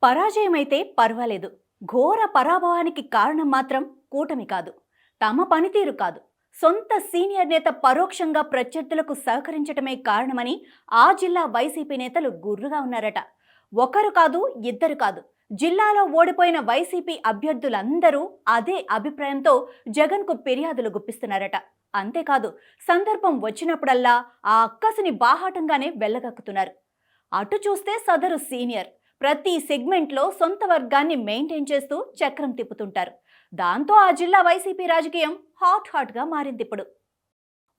పరాజయమైతే పర్వాలేదు. ఘోర పరాభవానికి కారణం మాత్రం కూటమి కాదు, తమ పనితీరు కాదు, సొంత సీనియర్ నేత పరోక్షంగా ప్రత్యర్థులకు సహకరించటమే కారణమని ఆ జిల్లా వైసీపీ నేతలు గుర్రుగా ఉన్నారట. ఒకరు కాదు, ఇద్దరు కాదు, జిల్లాలో ఓడిపోయిన వైసీపీ అభ్యర్థులందరూ అదే అభిప్రాయంతో జగన్కు ఫిర్యాదులు గుప్పిస్తున్నారట. అంతేకాదు, సందర్భం వచ్చినప్పుడల్లా ఆ అక్కసుని బాహాటంగానే వెళ్ళగక్కుతున్నారు. అటు చూస్తే సదరు సీనియర్ ప్రతి సెగ్మెంట్లో సొంత వర్గాన్ని మెయింటైన్ చేస్తూ చక్రం తిప్పుతుంటారు. దాంతో ఆ జిల్లా వైసీపీ రాజకీయం హాట్గా మారింది. ఇప్పుడు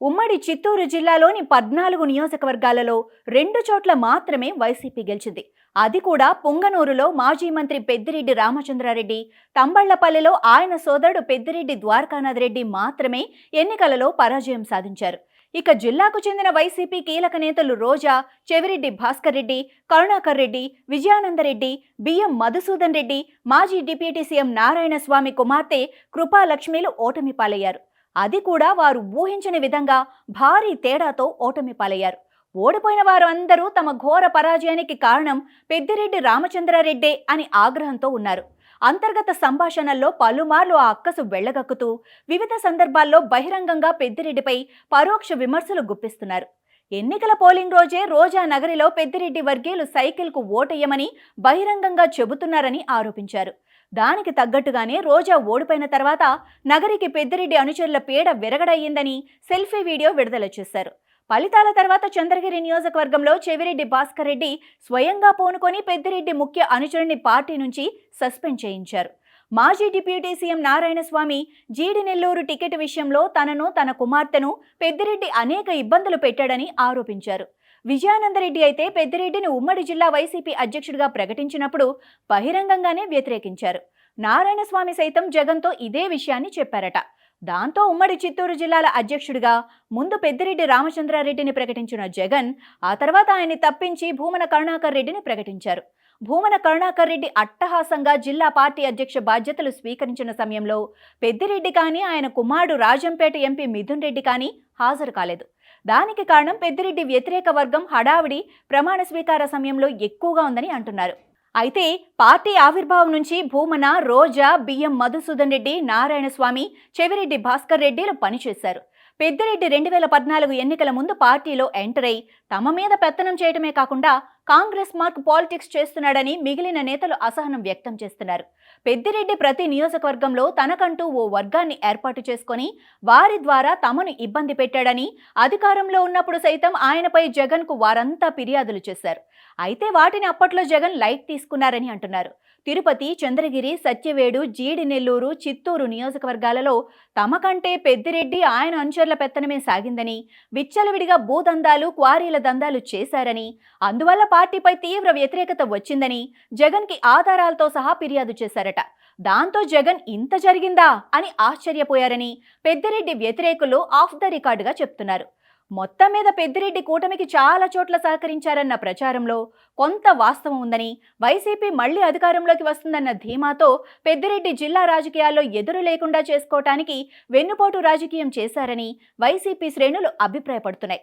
ఉమ్మడి చిత్తూరు జిల్లాలోని 14 నియోజకవర్గాలలో 2 చోట్ల మాత్రమే వైసీపీ గెలిచింది. అది కూడా పొంగనూరులో మాజీ మంత్రి పెద్దిరెడ్డి రామచంద్రారెడ్డి, తంబళ్లపల్లిలో ఆయన సోదరుడు పెద్దిరెడ్డి ద్వారకానాథ్ రెడ్డి మాత్రమే ఎన్నికలలో పరాజయం సాధించారు. ఇక జిల్లాకు చెందిన వైసీపీ కీలక నేతలు రోజా, చెవిరెడ్డి భాస్కర్ రెడ్డి, కరుణాకర్ రెడ్డి, విజయానందరెడ్డి, బియ్యం మధుసూదన్ రెడ్డి, మాజీ డిప్యూటీ సీఎం నారాయణ స్వామి కుమార్తె కృపాలక్ష్మిలు ఓటమి పాలయ్యారు. అది కూడా వారు ఊహించని విధంగా భారీ తేడాతో ఓటమి పాలయ్యారు. ఓడిపోయిన వారు అందరూ తమ ఘోర పరాజయానికి కారణం పెద్దిరెడ్డి రామచంద్రారెడ్డే అని ఆగ్రహంతో ఉన్నారు. అంతర్గత సంభాషణల్లో పలుమార్లు ఆ అక్కసు వెళ్లగక్కుతూ వివిధ సందర్భాల్లో బహిరంగంగా పెద్దిరెడ్డిపై పరోక్ష విమర్శలు గుప్పిస్తున్నారు. ఎన్నికల పోలింగ్ రోజే రోజా నగరిలో పెద్దిరెడ్డి వర్గీయులు సైకిల్కు ఓటేయమని బహిరంగంగా చెబుతున్నారని ఆరోపించారు. దానికి తగ్గట్టుగానే రోజా ఓడిపోయిన తర్వాత నగరికి పెద్దిరెడ్డి అనుచరుల పీడ విరగడయ్యిందని సెల్ఫీ వీడియో విడుదల చేశారు. ఫలితాల తర్వాత చంద్రగిరి నియోజకవర్గంలో చెవిరెడ్డి భాస్కర్ రెడ్డి స్వయంగా పూనుకొని పెద్దిరెడ్డి ముఖ్య అనుచరుని పార్టీ నుంచి సస్పెండ్ చేయించారు. మాజీ డిప్యూటీ సీఎం నారాయణ స్వామి జీడినెల్లూరు టికెట్ విషయంలో తనను, తన కుమార్తెను పెద్దిరెడ్డి అనేక ఇబ్బందులు పెట్టాడని ఆరోపించారు. విజయానందరెడ్డి అయితే పెద్దిరెడ్డిని ఉమ్మడి జిల్లా వైసీపీ అధ్యక్షుడిగా ప్రకటించినప్పుడు బహిరంగంగానే వ్యతిరేకించారు. నారాయణ స్వామి సైతం జగన్తో ఇదే విషయాన్ని చెప్పారట. దాంతో ఉమ్మడి చిత్తూరు జిల్లాల అధ్యక్షుడిగా ముందు పెద్దిరెడ్డి రామచంద్రారెడ్డిని ప్రకటించిన జగన్ ఆ తర్వాత ఆయన్ని తప్పించి భూమన కరుణాకర్ రెడ్డిని ప్రకటించారు. భూమన కరుణాకర్ రెడ్డి అట్టహాసంగా జిల్లా పార్టీ అధ్యక్ష బాధ్యతలు స్వీకరించిన సమయంలో పెద్దిరెడ్డి కానీ ఆయన కుమారుడు రాజంపేట ఎంపీ మిథున్ రెడ్డి కానీ హాజరు కాలేదు. దానికి కారణం పెద్దిరెడ్డి వ్యతిరేక వర్గం హడావిడి ప్రమాణ స్వీకార సమయంలో ఎక్కువగా ఉందని అంటున్నారు. అయితే పార్టీ ఆవిర్భావం నుంచి భూమన, రోజా, బియ్యం మధుసూదన్ రెడ్డి, నారాయణ స్వామి, చెవిరెడ్డి భాస్కర్ రెడ్డిలు పనిచేశారు. పెద్దిరెడ్డి 2014 ఎన్నికల ముందు పార్టీలో ఎంటర్ అయి తమ మీద పెత్తనం చేయడమే కాకుండా కాంగ్రెస్ మార్క్ పాలిటిక్స్ చేస్తున్నాడని మిగిలిన నేతలు అసహనం వ్యక్తం చేస్తున్నారు. పెద్దిరెడ్డి ప్రతి నియోజకవర్గంలో తనకంటూ ఓ వర్గాన్ని ఏర్పాటు చేసుకొని వారి ద్వారా తమను ఇబ్బంది పెట్టాడని, అధికారంలో ఉన్నప్పుడు సైతం ఆయనపై జగన్కు వారంతా ఫిర్యాదులు చేశారు. అయితే వాటిని అప్పట్లో జగన్ లైట్ తీసుకున్నారని అంటున్నారు. తిరుపతి, చంద్రగిరి, సత్యవేడు, జీడినెల్లూరు, చిత్తూరు నియోజకవర్గాలలో తమకంటే పెద్దిరెడ్డి, ఆయన అనుచరుల పెత్తనమే సాగిందని, విచ్చలవిడిగా భూదందాలు, క్వారీల దందాలు చేశారని, అందువల్ల పార్టీపై తీవ్ర వ్యతిరేకత వచ్చిందని జగన్కి ఆధారాలతో సహా ఫిర్యాదు చేశారట. దాంతో జగన్ ఇంత జరిగిందా అని ఆశ్చర్యపోయారని పెద్దిరెడ్డి వ్యతిరేకులు ఆఫ్ ద రికార్డుగా చెప్తున్నారు. మొత్తం మీద పెద్దిరెడ్డి కూటమికి చాలా చోట్ల సహకరించారన్న ప్రచారంలో కొంత వాస్తవం ఉందని, వైసీపీ మళ్లీ అధికారంలోకి వస్తుందన్న ధీమాతో పెద్దిరెడ్డి జిల్లా రాజకీయాల్లో ఎదురు లేకుండా చేసుకోవటానికి వెన్నుపోటు రాజకీయం చేశారని వైసీపీ శ్రేణులు అభిప్రాయపడుతున్నాయి.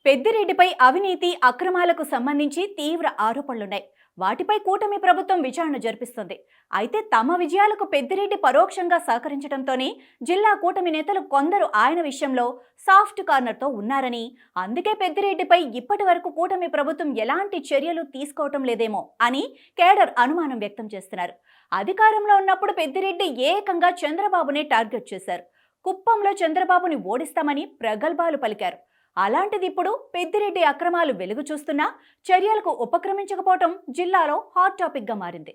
పెద్దిరెడ్డిపై అవినీతి, అక్రమాలకు సంబంధించి తీవ్ర ఆరోపణలున్నాయి. వాటిపై కూటమి ప్రభుత్వం విచారణ జరిపిస్తుంది. అయితే తమ విజయాలకు పెద్దిరెడ్డి పరోక్షంగా సహకరించడంతోనే జిల్లా కూటమి నేతలు కొందరు ఆయన విషయంలో సాఫ్ట్ కార్నర్తో ఉన్నారని, అందుకే పెద్దిరెడ్డిపై ఇప్పటి వరకు కూటమి ప్రభుత్వం ఎలాంటి చర్యలు తీసుకోవటం లేదేమో అని కేడర్ అనుమానం వ్యక్తం చేస్తున్నారు. అధికారంలో ఉన్నప్పుడు పెద్దిరెడ్డి ఏకంగా చంద్రబాబునే టార్గెట్ చేశారు. కుప్పంలో చంద్రబాబుని ఓడిస్తామని ప్రగల్భాలు పలికారు. అలాంటిది ఇప్పుడు పెద్దిరెడ్డి అక్రమాలు వెలుగు చూస్తున్నా చర్యలకు ఉపక్రమించకపోవటం జిల్లాలో హాట్ టాపిక్గా మారింది.